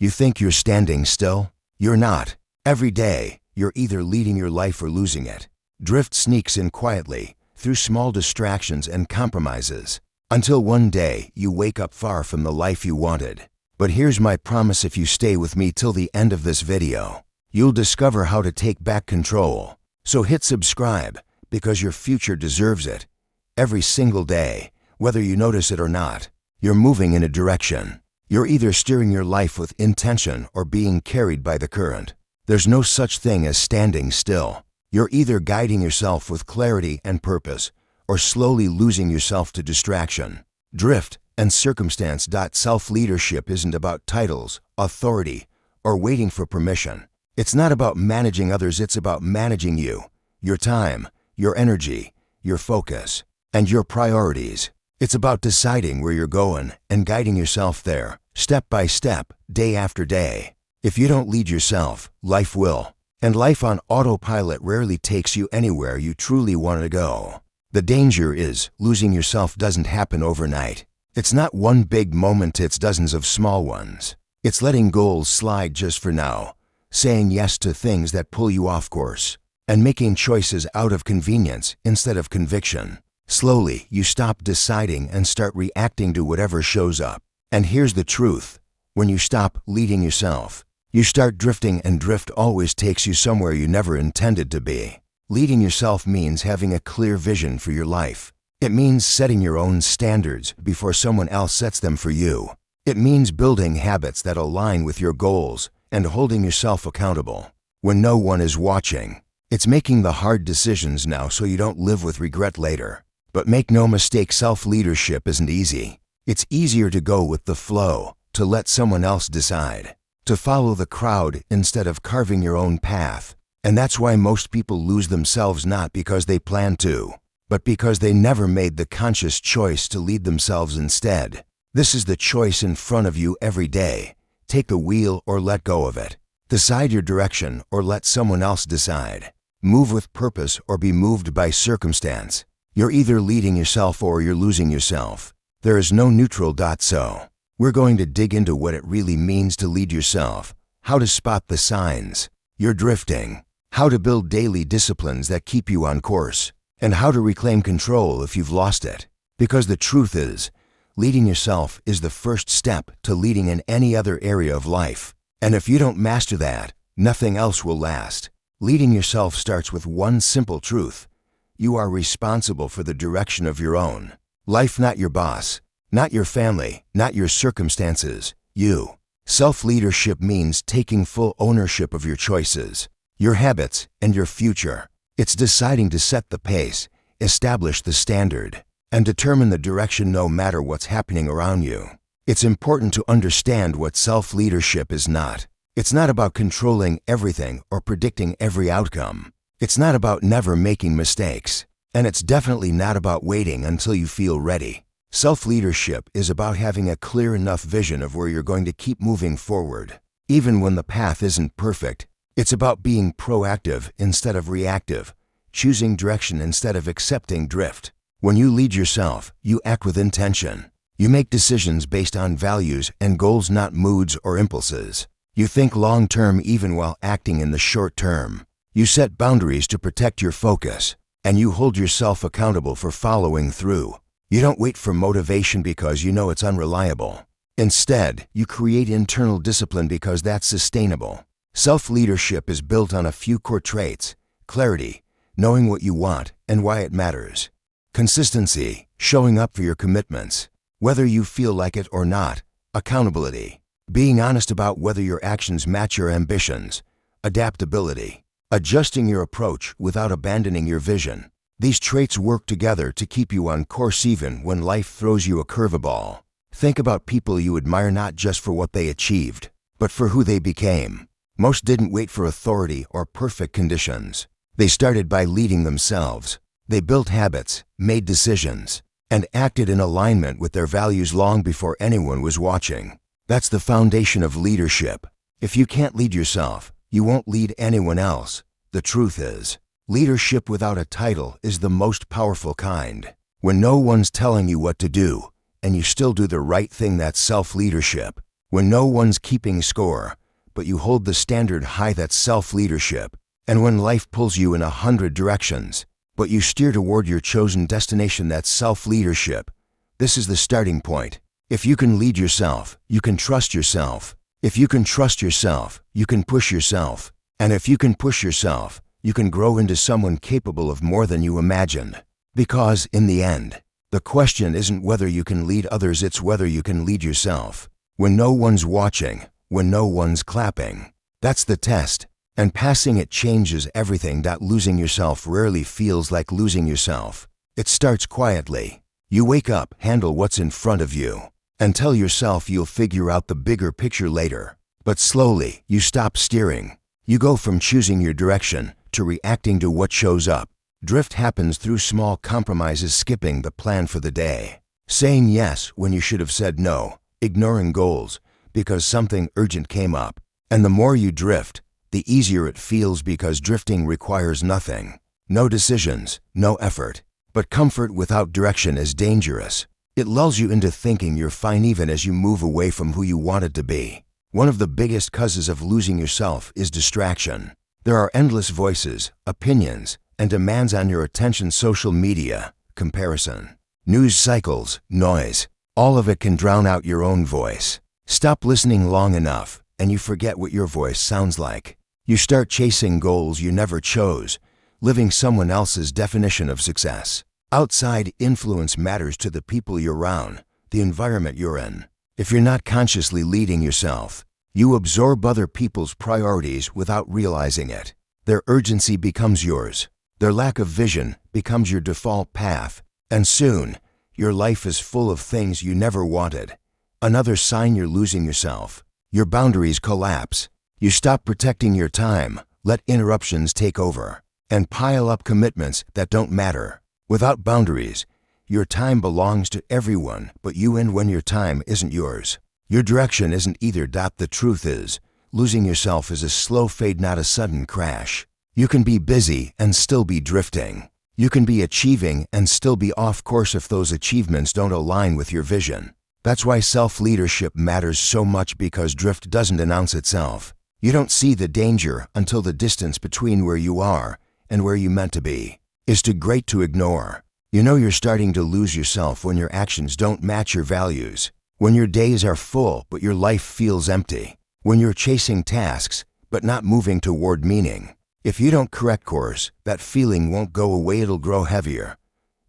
You think you're standing still? You're not. Every day, you're either leading your life or losing it. Drift sneaks in quietly, through small distractions and compromises, until one day you wake up far from the life you wanted. But here's my promise: if you stay with me till the end of this video, you'll discover how to take back control. So hit subscribe, because your future deserves it. Every single day, whether you notice it or not, you're moving in a direction. You're either steering your life with intention or being carried by the current. There's no such thing as standing still. You're either guiding yourself with clarity and purpose, or slowly losing yourself to distraction, drift, and circumstance. Self-leadership isn't about titles, authority, or waiting for permission. It's not about managing others, it's about managing you, your time, your energy, your focus, and your priorities. It's about deciding where you're going and guiding yourself there, step by step, day after day. If you don't lead yourself, life will. And life on autopilot rarely takes you anywhere you truly want to go. The danger is, losing yourself doesn't happen overnight. It's not one big moment, it's dozens of small ones. It's letting goals slide just for now, saying yes to things that pull you off course, and making choices out of convenience instead of conviction. Slowly, you stop deciding and start reacting to whatever shows up. And here's the truth: when you stop leading yourself, you start drifting, and drift always takes you somewhere you never intended to be. Leading yourself means having a clear vision for your life. It means setting your own standards before someone else sets them for you. It means building habits that align with your goals and holding yourself accountable when no one is watching. It's making the hard decisions now so you don't live with regret later. But make no mistake, self-leadership isn't easy. It's easier to go with the flow, to let someone else decide, to follow the crowd instead of carving your own path. And that's why most people lose themselves, not because they plan to, but because they never made the conscious choice to lead themselves instead. This is the choice in front of you every day. Take the wheel or let go of it. Decide your direction or let someone else decide. Move with purpose or be moved by circumstance. You're either leading yourself or you're losing yourself. There is no neutral. So, we're going to dig into what it really means to lead yourself, how to spot the signs you're drifting, how to build daily disciplines that keep you on course, and how to reclaim control if you've lost it. Because the truth is, leading yourself is the first step to leading in any other area of life. And if you don't master that, nothing else will last. Leading yourself starts with one simple truth: you are responsible for the direction of your own life, not your boss, not your family, not your circumstances, you. Self-leadership means taking full ownership of your choices, your habits, and your future. It's deciding to set the pace, establish the standard, and determine the direction no matter what's happening around you. It's important to understand what self-leadership is not. It's not about controlling everything or predicting every outcome. It's not about never making mistakes. And it's definitely not about waiting until you feel ready. Self-leadership is about having a clear enough vision of where you're going to keep moving forward, even when the path isn't perfect. It's about being proactive instead of reactive, choosing direction instead of accepting drift. When you lead yourself, you act with intention. You make decisions based on values and goals, not moods or impulses. You think long-term even while acting in the short term. You set boundaries to protect your focus, and you hold yourself accountable for following through. You don't wait for motivation because you know it's unreliable. Instead, you create internal discipline because that's sustainable. Self-leadership is built on a few core traits: clarity, knowing what you want and why it matters; consistency, showing up for your commitments, whether you feel like it or not; accountability, being honest about whether your actions match your ambitions; adaptability, adjusting your approach without abandoning your vision. These traits work together to keep you on course even when life throws you a curveball. Think about people you admire, not just for what they achieved, but for who they became. Most didn't wait for authority or perfect conditions. They started by leading themselves. They built habits, made decisions, and acted in alignment with their values long before anyone was watching. That's the foundation of leadership. If you can't lead yourself, you won't lead anyone else. The truth is, leadership without a title is the most powerful kind. When no one's telling you what to do, and you still do the right thing, that's self-leadership. When no one's keeping score, but you hold the standard high, that's self-leadership. And when life pulls you in 100 directions, but you steer toward your chosen destination, that's self-leadership. This is the starting point. If you can lead yourself, you can trust yourself. If you can trust yourself, you can push yourself. And if you can push yourself, you can grow into someone capable of more than you imagined. Because, in the end, the question isn't whether you can lead others, it's whether you can lead yourself. When no one's watching, when no one's clapping. That's the test. And passing it changes everything. Losing yourself rarely feels like losing yourself. It starts quietly. You wake up, handle what's in front of you, and tell yourself you'll figure out the bigger picture later. But slowly, you stop steering. You go from choosing your direction to reacting to what shows up. Drift happens through small compromises, skipping the plan for the day, saying yes when you should have said no, ignoring goals because something urgent came up. And the more you drift, the easier it feels, because drifting requires nothing. No decisions, no effort. But comfort without direction is dangerous. It lulls you into thinking you're fine even as you move away from who you wanted to be. One of the biggest causes of losing yourself is distraction. There are endless voices, opinions, and demands on your attention. Social media, comparison, news cycles, noise. All of it can drown out your own voice. Stop listening long enough, and you forget what your voice sounds like. You start chasing goals you never chose, living someone else's definition of success. Outside influence matters to the people you're around, the environment you're in. If you're not consciously leading yourself, you absorb other people's priorities without realizing it. Their urgency becomes yours. Their lack of vision becomes your default path. And soon, your life is full of things you never wanted. Another sign you're losing yourself. Your boundaries collapse. You stop protecting your time, let interruptions take over, and pile up commitments that don't matter. Without boundaries, your time belongs to everyone but you, and when your time isn't yours, your direction isn't either. The truth is, losing yourself is a slow fade, not a sudden crash. You can be busy and still be drifting. You can be achieving and still be off course if those achievements don't align with your vision. That's why self-leadership matters so much, because drift doesn't announce itself. You don't see the danger until the distance between where you are and where you meant to be is too great to ignore. You know you're starting to lose yourself when your actions don't match your values, when your days are full but your life feels empty, when you're chasing tasks but not moving toward meaning. If you don't correct course, that feeling won't go away, it'll grow heavier.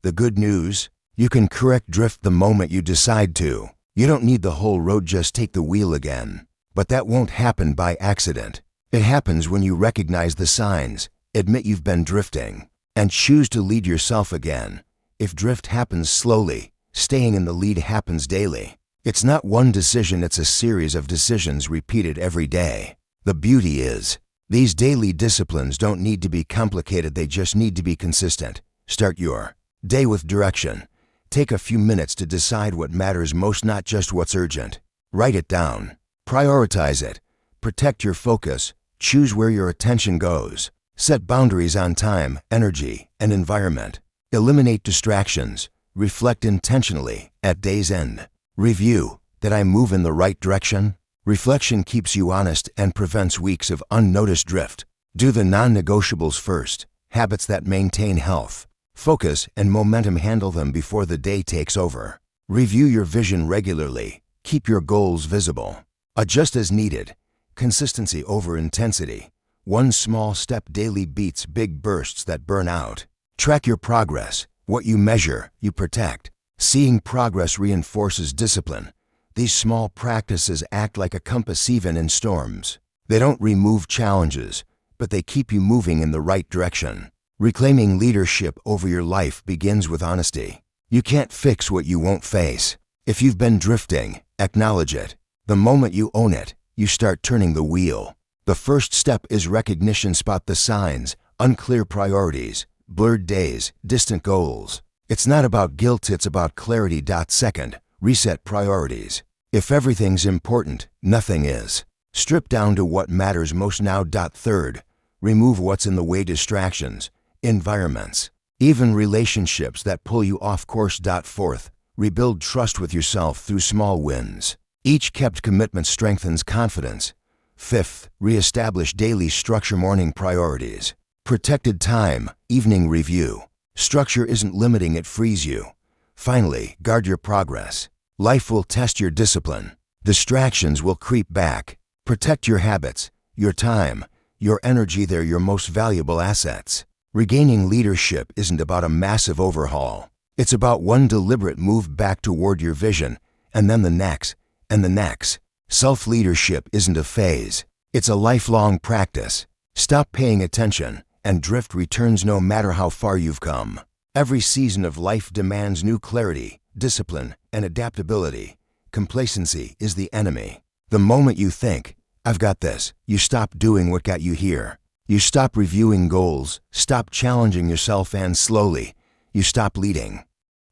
The good news? You can correct drift the moment you decide to. You don't need the whole road, just take the wheel again. But that won't happen by accident. It happens when you recognize the signs, admit you've been drifting, and choose to lead yourself again. If drift happens slowly, staying in the lead happens daily. It's not one decision, it's a series of decisions repeated every day. The beauty is, these daily disciplines don't need to be complicated, they just need to be consistent. Start your day with direction. Take a few minutes to decide what matters most, not just what's urgent. Write it down. Prioritize it. Protect your focus. Choose where your attention goes. Set boundaries on time, energy, and environment. Eliminate distractions. Reflect intentionally at day's end. Review. Did I move in the right direction? Reflection keeps you honest and prevents weeks of unnoticed drift. Do the non-negotiables first. Habits that maintain health, focus, and momentum. Handle them before the day takes over. Review your vision regularly. Keep your goals visible. Adjust as needed. Consistency over intensity. One small step daily beats big bursts that burn out. Track your progress. What you measure, you protect. Seeing progress reinforces discipline. These small practices act like a compass even in storms. They don't remove challenges, but they keep you moving in the right direction. Reclaiming leadership over your life begins with honesty. You can't fix what you won't face. If you've been drifting, acknowledge it. The moment you own it, you start turning the wheel. The first step is recognition. Spot the signs, unclear priorities, blurred days, distant goals. It's not about guilt, it's about clarity. Second, reset priorities. If everything's important, nothing is. Strip down to what matters most now. Third, remove what's in the way, distractions, environments, even relationships that pull you off course. Fourth, rebuild trust with yourself through small wins. Each kept commitment strengthens confidence. Fifth, reestablish daily structure. Morning priorities. Protected time, evening review. Structure isn't limiting, it frees you. Finally, guard your progress. Life will test your discipline. Distractions will creep back. Protect your habits, your time, your energy. They're your most valuable assets. Regaining leadership isn't about a massive overhaul. It's about one deliberate move back toward your vision, and then the next, and the next. Self-leadership isn't a phase. It's a lifelong practice. Stop paying attention, and drift returns no matter how far you've come. Every season of life demands new clarity, discipline, and adaptability. Complacency is the enemy. The moment you think, "I've got this," you stop doing what got you here. You stop reviewing goals, stop challenging yourself, and slowly, you stop leading.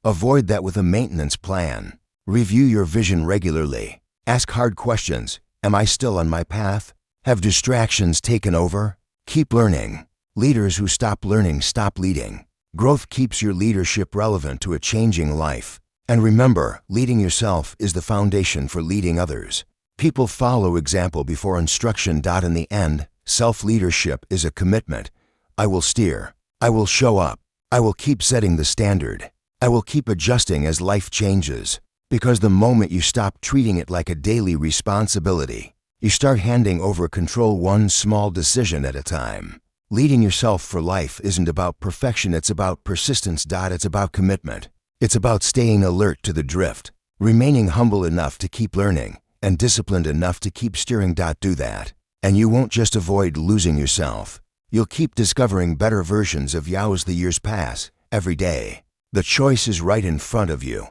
Avoid that with a maintenance plan. Review your vision regularly. Ask hard questions. Am I still on my path? Have distractions taken over? Keep learning. Leaders who stop learning stop leading. Growth keeps your leadership relevant to a changing life. And remember, leading yourself is the foundation for leading others. People follow example before instruction. In the end, self-leadership is a commitment. I will steer. I will show up. I will keep setting the standard. I will keep adjusting as life changes. Because the moment you stop treating it like a daily responsibility, you start handing over control one small decision at a time. Leading yourself for life isn't about perfection, it's about persistence. It's about commitment. It's about staying alert to the drift, remaining humble enough to keep learning, and disciplined enough to keep steering. Do that, and you won't just avoid losing yourself. You'll keep discovering better versions of you as the years pass, every day. The choice is right in front of you.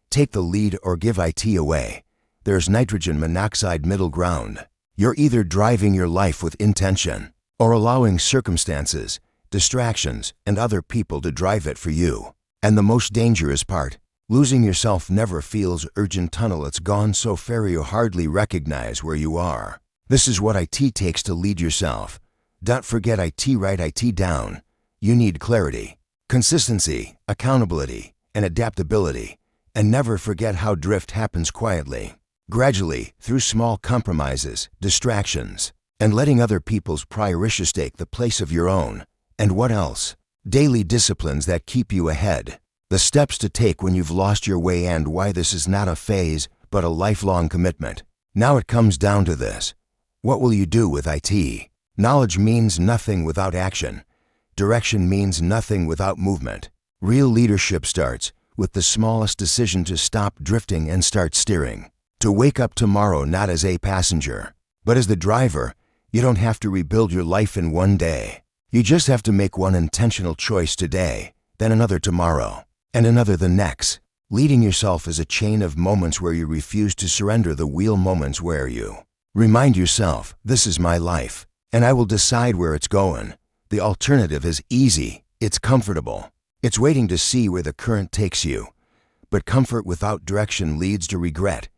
Take the lead or give it away. There's nitrogen monoxide middle ground. You're either driving your life with intention or allowing circumstances, distractions, and other people to drive it for you. And the most dangerous part, losing yourself never feels urgent. Tunnel, it's gone so far you hardly recognize where you are. This is what it takes to lead yourself. Don't forget write it down. You need clarity, consistency, accountability, and adaptability. And never forget how drift happens quietly, gradually, through small compromises, distractions, and letting other people's priorities take the place of your own. And what else? Daily disciplines that keep you ahead. The steps to take when you've lost your way, and why this is not a phase, but a lifelong commitment. Now it comes down to this. What will you do with it? Knowledge means nothing without action. Direction means nothing without movement. Real leadership starts with the smallest decision to stop drifting and start steering. To wake up tomorrow not as a passenger, but as the driver. You don't have to rebuild your life in one day. You just have to make one intentional choice today, then another tomorrow, and another the next. Leading yourself is a chain of moments where you refuse to surrender the wheel, moments where you remind yourself, this is my life, and I will decide where it's going. The alternative is easy, it's comfortable. It's waiting to see where the current takes you. But comfort without direction leads to regret.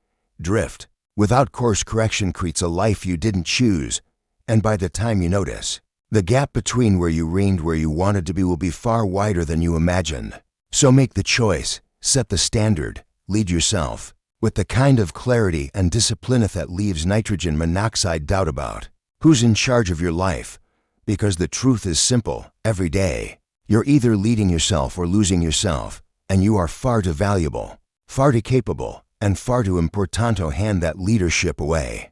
Drift without course correction creates a life you didn't choose. And by the time you notice, the gap between where you reigned where you wanted to be will be far wider than you imagined. So make the choice, set the standard, lead yourself with the kind of clarity and discipline that leaves nitrogen monoxide doubt about who's in charge of your life. Because the truth is simple, every day. You're either leading yourself or losing yourself, and you are far too valuable, far too capable, and far too important to hand that leadership away.